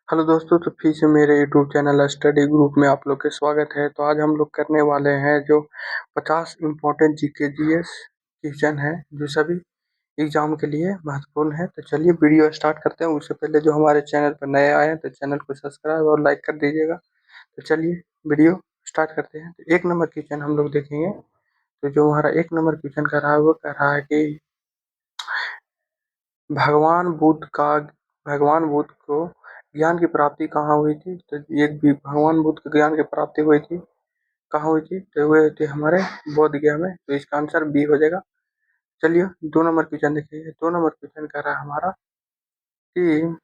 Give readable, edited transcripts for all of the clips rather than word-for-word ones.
Hello दोस्तों, तो फिर से मेरे यूट्यूब चैनल स्टडी ग्रुप में आप लोग के स्वागत है। तो आज हम लोग करने वाले हैं जो 50 इम्पोर्टेंट जीके जीएस क्वेश्चन है जो सभी एग्जाम के लिए महत्वपूर्ण है। तो चलिए वीडियो स्टार्ट करते हैं। उससे पहले जो हमारे चैनल पर नए आए हैं तो चैनल को सब्सक्राइब और लाइक कर दीजिएगा। तो चलिए वीडियो स्टार्ट करते हैं। तो एक नंबर क्वेश्चन हम लोग देखेंगे। तो जो हमारा एक नंबर क्वेश्चन कर रहा है वो कह रहा है कि भगवान बुद्ध का भगवान बुद्ध को ज्ञान की प्राप्ति कहाँ हुई थी। तो एक भी भगवान बुद्ध को ज्ञान की प्राप्ति हुई थी कहाँ हुई थी, तो हुई थी हमारे बोध गया में। तो इसका आंसर बी हो जाएगा। चलिए दो नंबर क्वेश्चन देखिए। दो नंबर क्वेश्चन कर रहा है हमारा कि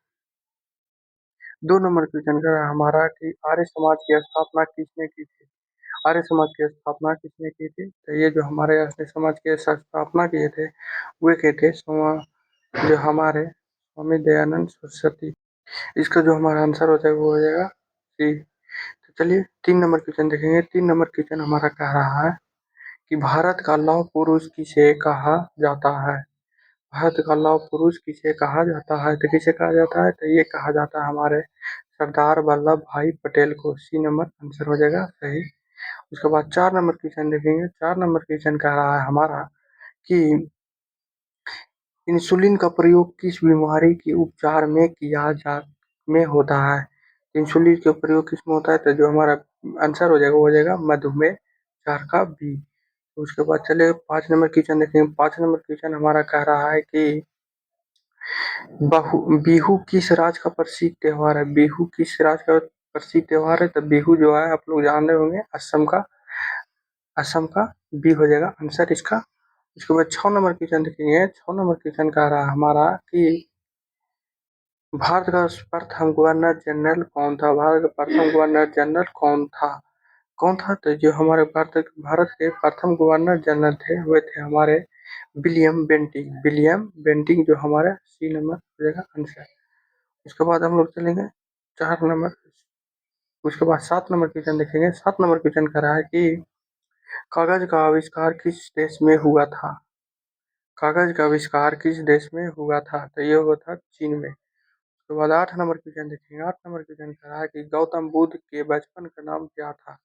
दो नंबर क्वेश्चन कर रहा है हमारा कि आर्य समाज की स्थापना किसने की थी। आर्य समाज की स्थापना किसने की थी। तो ये जो हमारे आर्य समाज की स्थापना किए थे वे के थे जो हमारे स्वामी दयानंद सरस्वती। इसका जो हमारा आंसर हो जाएगा वो हो जाएगा सी। तो चलिए तीन नंबर क्वेश्चन देखेंगे। तीन नंबर क्वेश्चन हमारा कह रहा है कि भारत का लौह पुरुष किसे कहा जाता है। भारत का लौह पुरुष किसे कहा जाता है। तो किसे कहा जाता है, तो ये कहा जाता है हमारे सरदार वल्लभ भाई पटेल को। सी नंबर आंसर हो जाएगा सही। उसके बाद चार नंबर क्वेश्चन देखेंगे। चार नंबर क्वेश्चन कह रहा है हमारा कि इंसुलिन का प्रयोग किस बीमारी के उपचार में किया जा में होता है। इंसुलिन का प्रयोग किस में होता है, तो जो हमारा आंसर हो जाएगा वो हो जाएगा मधुमेह। चार का बी। उसके बाद चले पाँच नंबर क्वेश्चन देखेंगे। पाँच नंबर क्वेश्चन हमारा कह रहा है कि बिहू किस राज्य का प्रसिद्ध त्योहार है। बिहू किस राज्य का प्रसिद्ध त्योहार है। तो बिहू जो है आप लोग जान रहे होंगे असम का। असम का बी हो जाएगा आंसर इसका। उसके बाद छह नंबर क्वेश्चन देखेंगे। छह नंबर क्वेश्चन कह रहा है हमारा कि भारत का प्रथम गवर्नर जनरल कौन था। भारत का प्रथम गवर्नर जनरल कौन था। कौन था, तो जो हमारे भारत के प्रथम गवर्नर जनरल थे वे थे हमारे विलियम बेंटिंग। विलियम बेंटिंग जो हमारा सी नंबर हो जाएगा आंसर। उसके बाद हम लोग चलेंगे चार नंबर। उसके बाद सात नंबर क्वेश्चन देखेंगे। सात नंबर क्वेश्चन कर रहा है कि कागज का आविष्कार किस देश में हुआ था। कागज का आविष्कार किस देश में हुआ था, तो ये हुआ था चीन में। उसके बाद आठ नंबर क्वेश्चन देखेंगे। आठ नंबर क्वेश्चन कह रहा है कि गौतम बुद्ध के बचपन का नाम क्या था।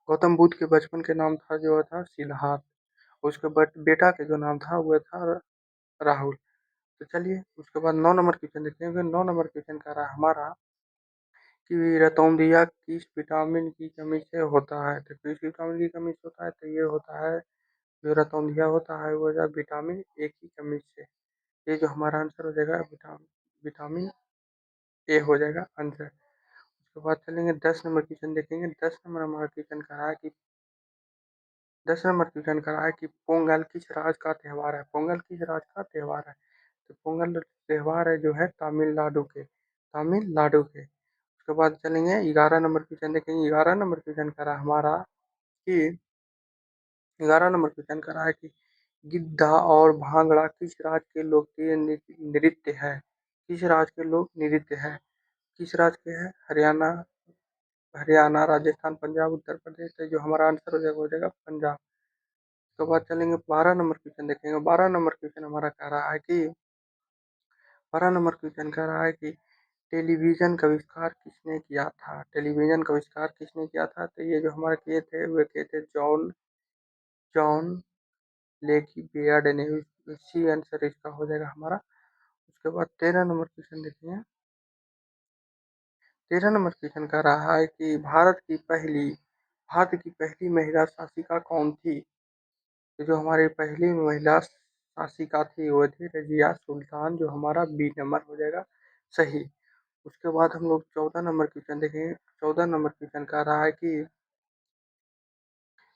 गौतम बुद्ध के बचपन के नाम था जो था सिद्धार्थ। उसके बेटा के जो नाम था वह था राहुल। तो चलिए उसके बाद नौ नंबर क्वेश्चन देखेंगे। नौ नंबर क्वेश्चन कह रहा है हमारा कि रतौंदिया किस विटामिन की कमी से होता है। तो किस विटामिन की कमी से होता है, तो ये होता है जो रतौंदिया होता है वो विटामिन ए की कमी से। ये जो हमारा आंसर हो जाएगा विटामिन ए हो जाएगा आंसर। उसके बाद चलेंगे दस नंबर क्वेश्चन देखेंगे। दस नंबर हमारा क्वेश्चन कर रहा है कि दस नंबर क्वेश्चन कर रहा है कि पोंगल किस राज्य का त्योहार है। पोंगल किस राज्य का त्योहार है, तो पोंगल त्योहार है जो है तमिलनाडु के। तमिलनाडु के। उसके बाद चलेंगे ग्यारह नंबर क्वेश्चन देखेंगे। ग्यारह नंबर क्वेश्चन कर रहा है हमारा कि 11 नंबर क्वेश्चन कर रहा है कि गिद्धा और भांगड़ा किस राज्य के लोकप्रिय नृत्य है। किस राज्य के लोक नृत्य है। किस राज्य के है, हरियाणा। हरियाणा, राजस्थान, पंजाब, उत्तर प्रदेश है जो हमारा आंसर हो जाएगा पंजाब। उसके बाद चलेंगे बारह नंबर क्वेश्चन देखेंगे। बारह नंबर क्वेश्चन हमारा कह रहा है कि बारह नंबर क्वेश्चन कह रहा है कि टेलीविजन का आविष्कार किसने किया था। टेलीविजन का आविष्कार किसने किया था, तो ये जो हमारे किए थे वे किए थे जॉन जॉन लेकी बेयर्ड ने। सी आंसर इसका हो जाएगा हमारा। उसके बाद तेरह नंबर क्वेश्चन देखेंगे। तेरह नंबर क्वेश्चन कह रहा है कि भारत की पहली महिला शासिका कौन थी। तो जो हमारी पहली महिला शासिका थी वो थी रजिया सुल्तान, जो हमारा बी नंबर हो जाएगा सही। उसके बाद हम लोग चौदह नंबर क्वेश्चन देखेंगे। चौदह नंबर क्वेश्चन कह रहा है कि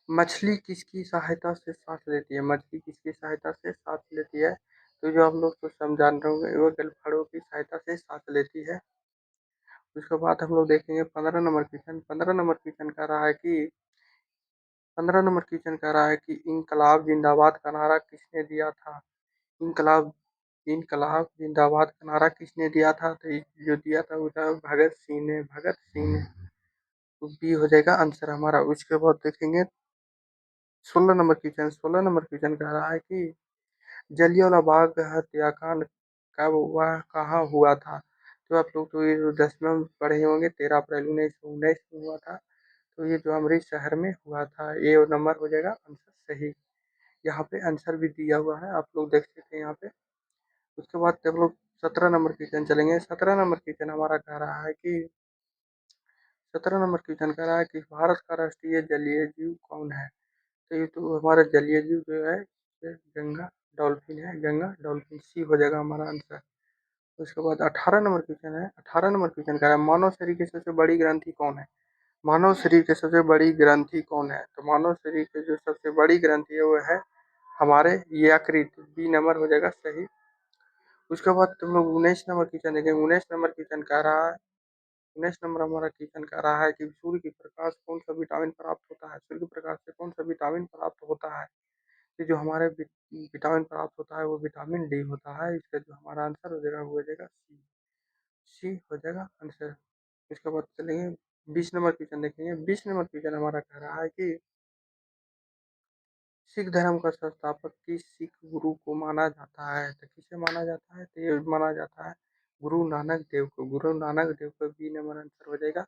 मछली किसकी सहायता से सांस लेती है। मछली किसकी सहायता से सांस लेती है, तो जो आप लोग तो समझान रहे होंगे वो गलफड़ों की सहायता से सांस लेती है। उसके बाद हम लोग देखेंगे पंद्रह नंबर क्वेश्चन। पंद्रह नंबर क्वेश्चन कह रहा है कि पंद्रह नंबर क्वेश्चन कह रहा है कि इनकलाब जिंदाबाद का नारा किसने दिया था। इनकलाब इनकलाब जिंदाबाद का नारा किसने दिया था, तो जो दिया था वो था भगत सिंह ने। भगत सिंह ने। तो बी हो जाएगा आंसर हमारा। उसके बाद देखेंगे सोलह नंबर क्वेश्चन। सोलह नंबर क्वेश्चन कह रहा है कि जलियांवाला बाग हत्याकांड कब हुआ, कहाँ हुआ था। तो आप लोग तो ये जो 10वीं में पढ़े होंगे, 13 अप्रैल 1919 में हुआ था। तो ये जो अमृत शहर में हुआ था, ये नंबर हो जाएगा आंसर सही। यहाँ पे आंसर भी दिया हुआ है, आप लोग देख सकते हैं यहाँ पे। उसके बाद हम लोग 17 नंबर क्वेश्चन चलेंगे। 17 नंबर क्वेश्चन हमारा कह रहा है कि 17 नंबर क्वेश्चन कह रहा है कि भारत का राष्ट्रीय जलीय जीव कौन है। तो ये तो हमारा जलीय जीव जो है ये गंगा डॉल्फिन है, गंगा डॉल्फिन, सी हो जाएगा हमारा आंसर। उसके बाद 18 नंबर क्वेश्चन है। 18 नंबर क्वेश्चन कह रहा है मानव शरीर की सबसे बड़ी ग्रंथि कौन है। मानव शरीर की सबसे बड़ी ग्रंथि कौन है। तो मानव शरीर की जो सबसे बड़ी ग्रंथि है वो है हमारे यकृत, बी नंबर हो जाएगा सही। उसके बाद तुम लोग 19 नंबर क्वेश्चन देखेंगे। 19 नंबर क्वेश्चन कह रहा है, 19 नंबर हमारा क्वेश्चन कह रहा है कि सूर्य की प्रकाश कौन सा विटामिन प्राप्त होता है। सूर्य के प्रकाश से कौन सा विटामिन प्राप्त होता है। तो जो हमारे विटामिन प्राप्त होता है वो विटामिन डी होता है। इसका जो हमारा आंसर हो जाएगा वो हो जाएगा सी, सी हो जाएगा आंसर। इसके बाद चलेंगे 20 नंबर क्वेश्चन देखेंगे। 20 नंबर क्वेश्चन हमारा कह रहा है कि सिख धर्म का संस्थापक किस सिख गुरु को माना जाता है। तो किसे माना जाता है। तो ये माना जाता है गुरु नानक देव को। गुरु नानक देव को बी नंबर आंसर हो जाएगा।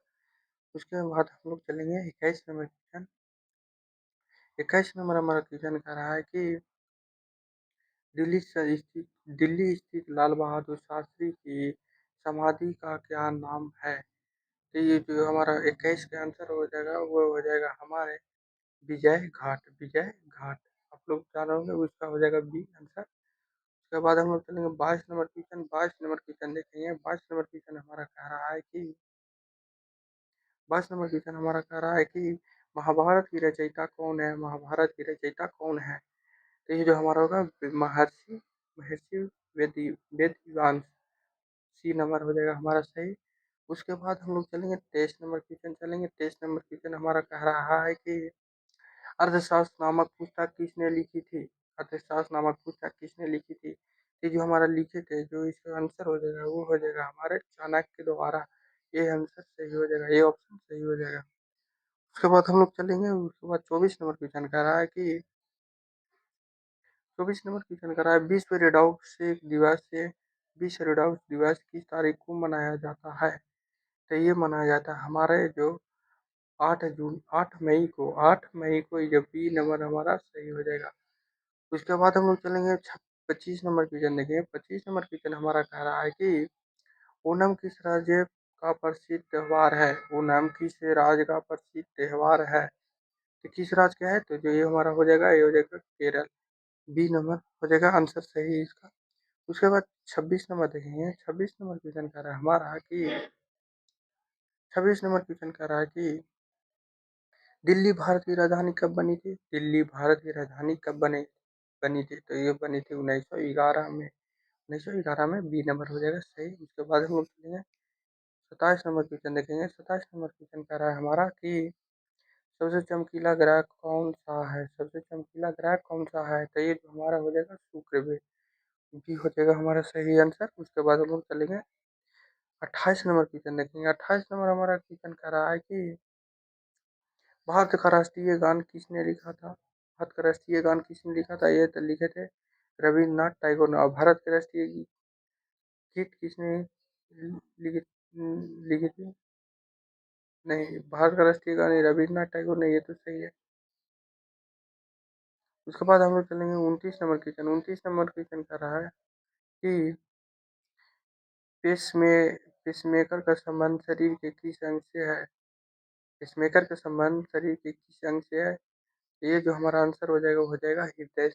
उसके बाद हम लोग चलेंगे 21 नंबर क्वेश्चन। 21 नंबर हमारा क्वेश्चन कह रहा है कि दिल्ली स्थित लाल बहादुर शास्त्री की समाधि का क्या नाम है। तो ये जो हमारा 21 का आंसर हो जाएगा वो हो जाएगा हमारे विजय घाट, विजय घाट। आप लोग जान होंगे उसका हो जाएगा बी आंसर। उसके बाद हम लोग चलेंगे 22 नंबर क्वेश्चन। 22 नंबर क्वेश्चन देखेंगे। 22 नंबर क्वेश्चन हमारा कह रहा है कि 22 नंबर क्वेश्चन हमारा कह रहा है कि महाभारत की रचयिता कौन है। महाभारत की रचयिता कौन है। तो ये जो हमारा होगा महर्षि महर्षि वेदव्यास, सी नंबर हो जाएगा हमारा सही। उसके बाद हम लोग चलेंगे 23 नंबर क्वेश्चन चलेंगे। 23 नंबर क्वेश्चन हमारा कह रहा है कि अर्थशास्त्र नामक पुस्तक किसने लिखी थी। अर्थशास्त्र नामक पुस्तक किसने लिखी थी। ये जो हमारा लिखे थे, जो इसका आंसर हो जाएगा वो हो जाएगा हमारे चाणक्य द्वारा। ये आंसर सही हो जाएगा, ये ऑप्शन सही हो जाएगा। उसके बाद हम लोग चलेंगे। उसके बाद 24 नंबर क्वेश्चन कह रहा है कि 24 नंबर क्वेश्चन कह रहा है विश्व रेडॉक्स दिवस किस तारीख को मनाया जाता है। तो ये मनाया जाता है हमारे जो 8 जून, 8 मई को, 8 मई को। ये बी नंबर हमारा सही हो जाएगा। उसके बाद हम लोग चलेंगे 25 नंबर क्वेश्चन देखेंगे। 25 नंबर क्वेश्चन हमारा कह रहा है कि ओणम किस राज्य का प्रसिद्ध त्योहार है। ओणम किस राज्य का प्रसिद्ध त्योहार है। तो किस राज्य का है। तो जो ये हमारा हो जाएगा ये हो जाएगा केरल, बी नंबर हो जाएगा आंसर सही इसका। उसके बाद 26 नंबर देखेंगे। 26 नंबर क्वेश्चन कह रहा है हमारा कि 26 नंबर क्वेश्चन कह रहा है कि दिल्ली भारत की राजधानी कब बनी थी। दिल्ली भारत की राजधानी कब बनी थी। तो ये बनी थी 1911 में। 1911 में, बी नंबर हो जाएगा सही। उसके बाद हम लोग चलेंगे 27 नंबर क्वेश्चन देखेंगे। 27 नंबर क्वेश्चन कह रहा है हमारा कि सबसे चमकीला ग्रह कौन सा है। सबसे चमकीला ग्रह कौन सा है। तो ये जो हमारा हो जाएगा शुक्र, बी हो जाएगा हमारा सही आंसर। उसके बाद हम लोग चलेंगे 28 नंबर क्वेश्चन देखेंगे। 28 नंबर हमारा क्वेश्चन कह रहा है कि भारत का राष्ट्रीय गान किसने लिखा था। भारत का राष्ट्रीय गान किसने लिखा था। ये तो लिखे थे रविन्द्रनाथ टैगोर ने। और भारत के राष्ट्रीय गीत किसने लिखी लिखी थी। नहीं, भारत का राष्ट्रीय गान रविन्द्रनाथ टैगोर ने, ये तो सही है। उसके बाद हम लोग चलेंगे 29 नंबर क्वेश्चन। 29 नंबर क्वेश्चन कर रहा है कि पेसमेकर का संबंध शरीर के किस अंग से है। पेसमेकर का संबंध शरीर के किस अंग से है। ये जो हमारा आंसर हो जाएगा वो हो जाएगा हृदय,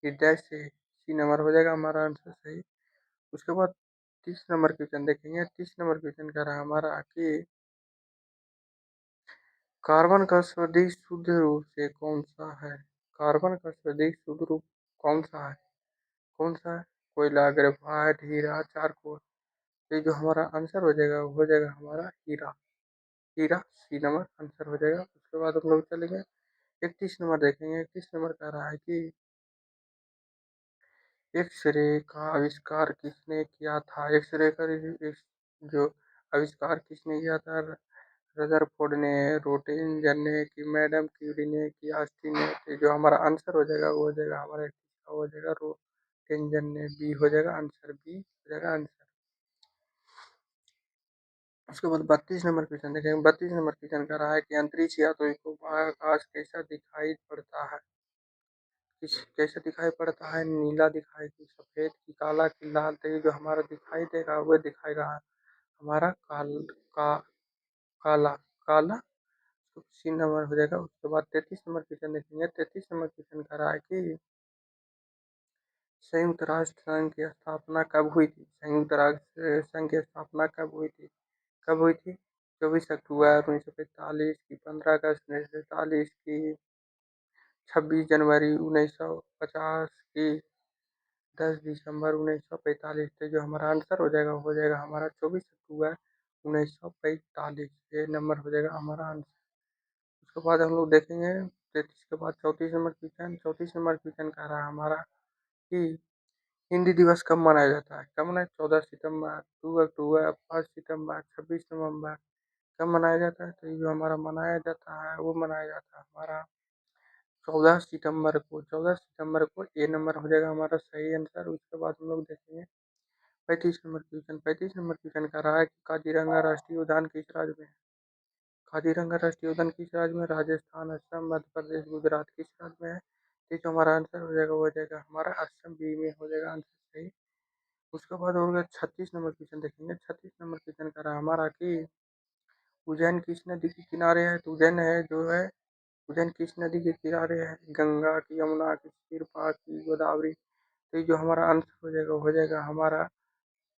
हृदय से, सी नंबर हो जाएगा हमारा आंसर सही। उसके बाद 30 नंबर क्वेश्चन देखेंगे। 30 नंबर क्वेश्चन कह रहा है हमारा कि कार्बन का सदैशिक शुद्ध रूप से कौन सा है। कार्बन का सदैशिक शुद्ध रूप कौन सा है। कौन सा है। कोयला, ग्रेफाइट, हीरा, चारकोल। ये जो हमारा आंसर हो जाएगा वो हो जाएगा हमारा हीरा, हीरा, सी नंबर आंसर हो जाएगा। उसके बाद हम लोग चलेंगे 31 नंबर देखेंगे। 31 नंबर कह रहा है कि एक्सरे का आविष्कार किसने किया था। एक्सरे का जो आविष्कार किसने किया था। रदरफोर्ड ने, रोटेंजन ने, कि मैडम क्यूरी ने, कि आस्टीन ने। तो जो हमारा आंसर हो जाएगा वो हो जाएगा हमारा हो जाएगा रोटेंजन ने, बी हो जाएगा आंसर, बी हो जाएगा आंसर। उसके बाद 32 नंबर क्वेश्चन देखेंगे। 32 नंबर क्वेश्चन कह रहा है कि अंतरिक्ष यात्रियों को आकाश कैसा दिखाई पड़ता है? किस कैसा दिखाई पड़ता है? नीला दिखाई की, सफेद की, काला की, लाल। तो ये जो हमारा दिखाई देगा वो दिखाएगा हमारा का, काला काला। तो सी नंबर हो जाएगा। उसके बाद 33 नंबर क्वेश्चन देखेंगे। 33 नंबर क्वेश्चन कह रहा है कि संयुक्त राष्ट्र संघ की स्थापना कब हुई थी? संयुक्त राष्ट्र संघ की स्थापना कब हुई थी? कब हुई थी? 24 अक्टूबर 1945 की, 15 अगस्त 1947 की, 26 जनवरी 1950 की, 10 दिसंबर 1945। तो जो हमारा आंसर हो जाएगा वो हो जाएगा हमारा 24 अक्टूबर 1945। ये नंबर हो जाएगा हमारा आंसर। उसके बाद हम लोग देखेंगे 33 के बाद 34 नंबर क्वेश्चन। 34 नंबर क्वेश्चन कह रहा है हमारा कि हिंदी दिवस कब मनाया जाता है? कब मनाया? 14 सितंबर, 2 अक्टूबर, 5 सितंबर, 26 नवंबर। कब मनाया जाता है? तो ये जो हमारा मनाया जाता है वो मनाया जाता है हमारा 14 सितंबर को। 14 सितंबर को ए नंबर हो जाएगा हमारा सही आंसर। उसके बाद हम लोग देखेंगे 35 नंबर क्वेश्चन। 35 नंबर क्वेश्चन कह रहा है कि काजीरंगा राष्ट्रीय उद्यान किस राज्य में है? काजीरंगा राष्ट्रीय उद्यान किस राज्य में? राजस्थान, असम, मध्य प्रदेश, गुजरात। किस राज्य में है? तो जो हमारा आंसर हो जाएगा वो हो जाएगा हमारा असम, बी में हो जाएगा आंसर सही। उसके बाद हो गया 36 नंबर क्वेश्चन देखेंगे। 36 नंबर क्वेश्चन कह रहा है हमारा कि उज्जैन किस नदी के किनारे है? तो उज्जैन है जो है, उज्जैन किस नदी के किनारे है? गंगा की, यमुना की, क्षीरपा की, गोदावरी। तो ये जो हमारा आंसर हो जाएगा वो हो जाएगा हमारा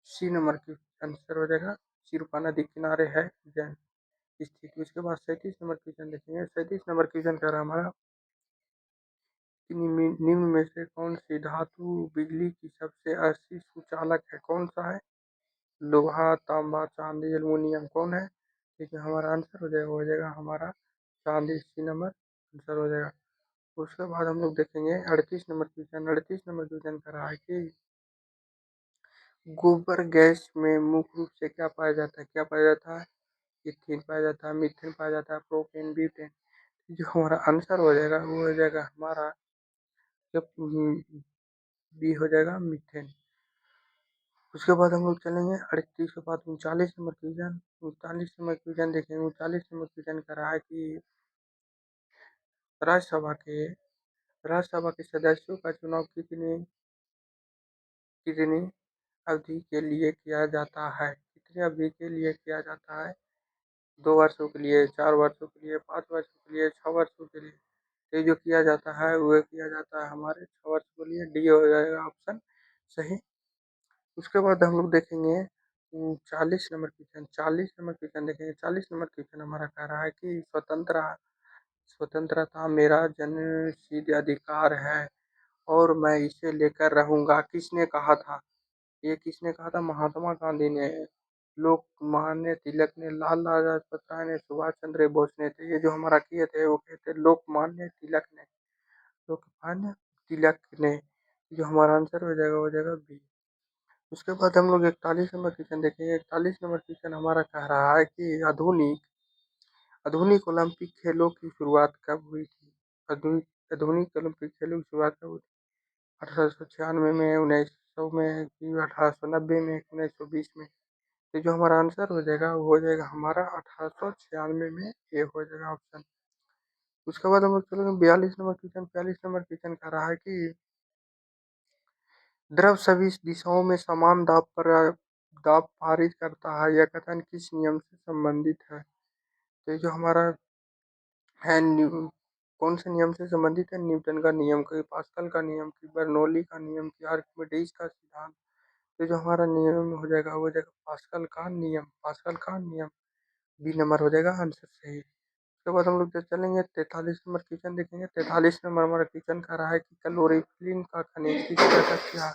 सी नंबर की आंसर हो जाएगा। क्षीरपा नदी किनारे है उज्जैन स्थित। उसके बाद 37 नंबर क्वेश्चन देखेंगे। 37 नंबर क्वेश्चन कह रहा है हमारा कि निम्न में से कौन सी धातु बिजली की सबसे अस्सी सुचालक है? कौन सा है? लोहा, तांबा, चांदी, एल्युमिनियम। कौन है? देखिए हमारा आंसर हो जाएगा, हो जाएगा हमारा चांदी। सी नंबर आंसर हो जाएगा। उसके बाद हम लोग देखेंगे 38 नंबर क्वेश्चन। 38 नंबर क्वेश्चन कर रहा है कि गोबर गैस में मुख्य रूप से क्या पाया जाता है? क्या पाया जाता है? इथेन पाया जाता है, मीथेन पाया जाता है, प्रोपेन, ब्यूटेन। जो हमारा आंसर हो जाएगा वो हो जाएगा हमारा जब बी हो जाएगा मीथेन। उसके बाद हम लोग चलेंगे 38 के बाद 39 नंबर क्वेश्चन। 39 नंबर क्वेश्चन देखेंगे। 39 नंबर क्वेश्चन कर रहा है कि राज्यसभा के राज्यसभा के सदस्यों का चुनाव कितनी कितनी अवधि के लिए किया जाता है? कितनी अवधि के लिए किया जाता है? 2 वर्षों के लिए, 4 वर्षों के लिए, 5 वर्षों के लिए, 6 वर्षों के लिए। तो ये जो किया जाता है वो किया जाता है हमारे 6 वर्षों के लिए। डी हो जाएगा ऑप्शन सही। उसके बाद हम लोग देखेंगे 40 नंबर क्वेश्चन। 40 नंबर क्वेश्चन देखेंगे। 40 नंबर क्वेश्चन हमारा कह रहा है कि स्वतंत्रता मेरा जन्मसिद्ध अधिकार है और मैं इसे लेकर रहूंगा। किसने कहा था? ये किसने कहा था? महात्मा गांधी ने, लोकमान्य तिलक ने, लाल लाजपत राय ने, सुभाष चंद्र बोस ने। थे ये जो हमारा किए थे वो कहते लोकमान्य तिलक ने, लोकमान्य तिलक ने। जो हमारा आंसर हो जाएगा बी। उसके बाद हम लोग 41 नंबर क्वेश्चन देखेंगे। 41 नंबर क्वेश्चन हमारा कह रहा है कि आधुनिक आधुनिक ओलंपिक खेलों की शुरुआत कब हुई थी? आधुनिक आधुनिक ओलंपिक खेलों की शुरुआत कब हुई थी? 1896 में, 1900 में, 1890 में, 1920 में। तो जो हमारा आंसर हो जाएगा वो हो जाएगा हमारा 1896 में। ये हो जाएगा ऑप्शन। उसके बाद हम लोग चलेंगे 42 नंबर क्वेश्चन। 42 नंबर क्वेश्चन कह रहा है कि द्रव सभी दिशाओं में समान दाब पारित करता है, यह कथन किस नियम से संबंधित है? तो ये जो हमारा है कौन से नियम से संबंधित है? न्यूटन का नियम, की पास्कल का नियम, की बर्नौली का नियम, की आर्किमिडीज का सिद्धांत। तो जो हमारा नियम हो जाएगा वो हो जाएगा पास्कल का नियम। पास्कल का नियम बी नंबर हो जाएगा आंसर सही। उसके बाद हम लोग चलेंगे 43 नंबर क्वेश्चन देखेंगे। 43 नंबर हमारा क्वेश्चन कह रहा है कि क्लोरोफिल का खनिज किस घटक क्या है?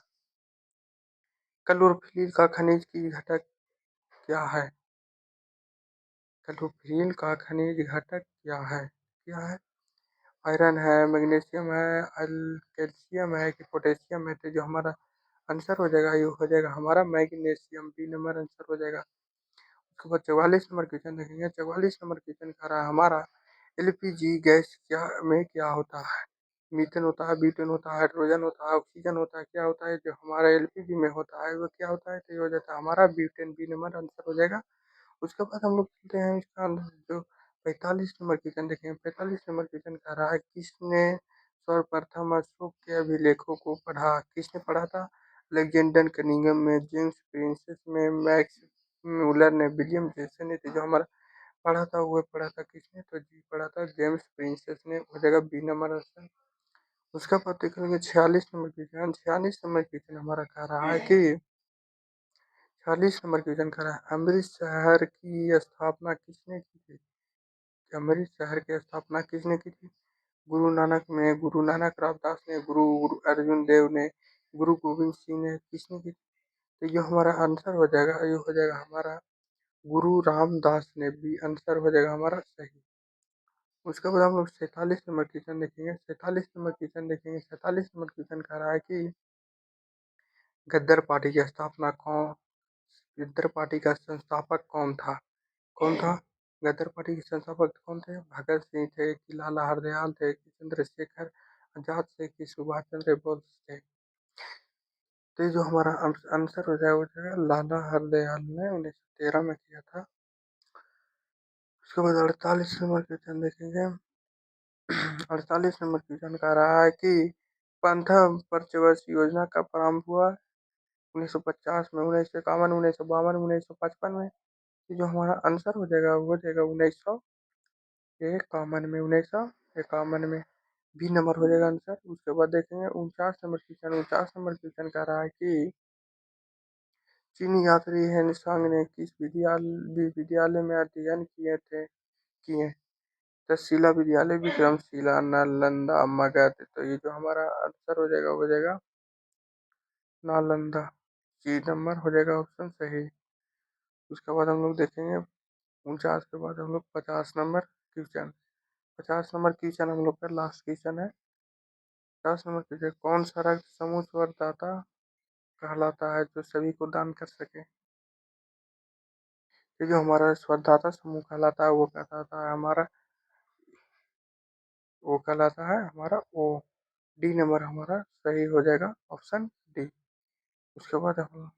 क्लोरोफिल का खनिज की घटक क्या है? क्लोरोफिल का खनिज घटक क्या है? क्या है? आयरन है, मैग्नीशियम है, कैल्शियम है, कि पोटेशियम है? तो जो हमारा आंसर हो जाएगा ये हो जाएगा हमारा मैग्नीशियम। बी नंबर आंसर हो जाएगा। उसके बाद 44 नंबर क्वेश्चन देखेंगे। 44 नंबर क्वेश्चन कह रहा है हमारा एलपीजी गैस क्या होता है? मीथेन होता है, ब्यूटेन होता है, हाइड्रोजन होता है, ऑक्सीजन होता है, क्या होता है? जो हमारा एलपीजी में होता है वो क्या होता है? तो ये हो जाता है हमारा ब्यूटेन। बी नंबर आंसर हो जाएगा। उसके बाद हम लोग चलते हैं इसका अंदर जो 45 नंबर क्वेश्चन देखेंगे। 45 नंबर क्वेश्चन कह रहा है किसने सर्वप्रथम अशोक के अभिलेखों को पढ़ा? किसने पढ़ा था? अलेक्जेंडर कनिंघम में, जेम्स प्रिंसेस में, मैक्स मुलर ने, विलियम जेसन ने। तो जो हमारा पढ़ा था वो पढ़ा था किसने? तो जी पढ़ा था जेम्स प्रिंसेस ने, हो जाएगा बी नंबर आंसर। उसका बाद देखेंगे 46 नंबर क्वेश्चन। 46 नंबर क्वेश्चन हमारा कह रहा है कि 46 नंबर क्वेश्चन कह रहा है अमृत शहर की स्थापना किसने की थी? अमृत शहर की स्थापना किसने की थी? गुरु नानक ने, गुरु नानक रामदास ने, गुरु अर्जुन देव ने, गुरु गोविंद सिंह ने, किसने की? तो ये हमारा आंसर हो जाएगा, ये हो जाएगा हमारा गुरु रामदास ने। भी आंसर हो जाएगा हमारा सही। उसके बाद हम लोग 47 नंबर क्वेश्चन देखेंगे। 47 नंबर क्वेश्चन देखेंगे। 47 नंबर क्वेश्चन कह रहा है कि गद्दार पार्टी की स्थापना कौन गद्दार पार्टी का संस्थापक कौन था? कौन था? गदर पार्टी के संस्थापक कौन थे? भगत सिंह थे कि लाला हरदयाल थे कि चंद्रशेखर आजाद थे कि सुभाष चंद्र बोस थे? तो ये जो हमारा आंसर हो जाएगा वो जाएगा लाला हरदयाल ने 1913 में किया था। उसके बाद 48 नंबर क्वेश्चन देखेंगे। 48 नंबर क्वेश्चन कह रहा है कि पंथा पंचवर्षीय योजना कब प्रारंभ हुआ? 1950 में, 1951, 1952, 1955 में। तो जो हमारा आंसर हो जाएगा वो हो जाएगा 1951 में। बी नंबर हो जाएगा आंसर। उसके बाद देखेंगे 49 नंबर क्वेश्चन। 49 नंबर क्वेश्चन कह रहा है कि चीनी यात्री हेनसांग ने किस विद्यालय में अध्ययन किए? तक्षशिला विद्यालय, विक्रमशिला, नालंदा, मगध। तो ये जो हमारा आंसर हो जाएगा वो हो जाएगा नालंदा। सी नंबर हो जाएगा ऑप्शन सही। उसके बाद हम लोग देखेंगे 49 के बाद हम लोग 50 नंबर क्वेश्चन। 50 नंबर क्वेश्चन हम लोग का लास्ट क्वेश्चन है। 50 नंबर क्वेश्चन, कौन सा रक्त समूह स्वरदाता कहलाता है जो सभी को दान कर सके? ये जो हमारा स्वरदाता समूह कहलाता है वो कहलाता है हमारा ओ। डी नंबर हमारा सही हो जाएगा ऑप्शन डी। उसके बाद हम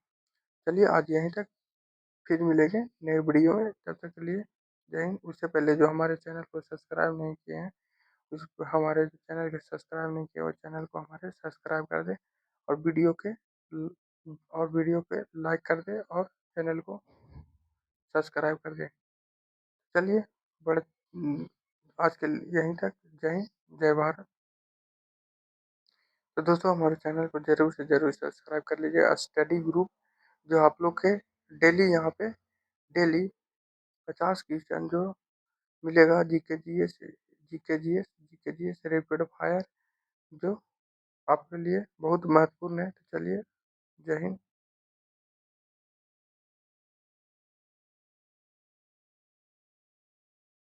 चलिए आज यहीं तक, फिर मिलेंगे नए वीडियो में। तब तक के लिए जय हिंद। उससे पहले जो हमारे चैनल को सब्सक्राइब नहीं किए हैं, उस हमारे चैनल के सब्सक्राइब नहीं किए वो चैनल को हमारे सब्सक्राइब कर दे, और वीडियो पे लाइक कर दे और चैनल को सब्सक्राइब कर दे। चलिए बड़े आज के लिए यहीं तक। जय हिंद, जय भारत। तो दोस्तों हमारे चैनल को जरूर से जरूर सब्सक्राइब कर लीजिए। स्टडी ग्रुप जो आप लोग के डेली यहाँ पे डेली 50 क्वेश्चन जो मिलेगा, जीके जीएस रैपिड फायर, जो आपके लिए बहुत महत्वपूर्ण है। तो चलिए, जय हिंद।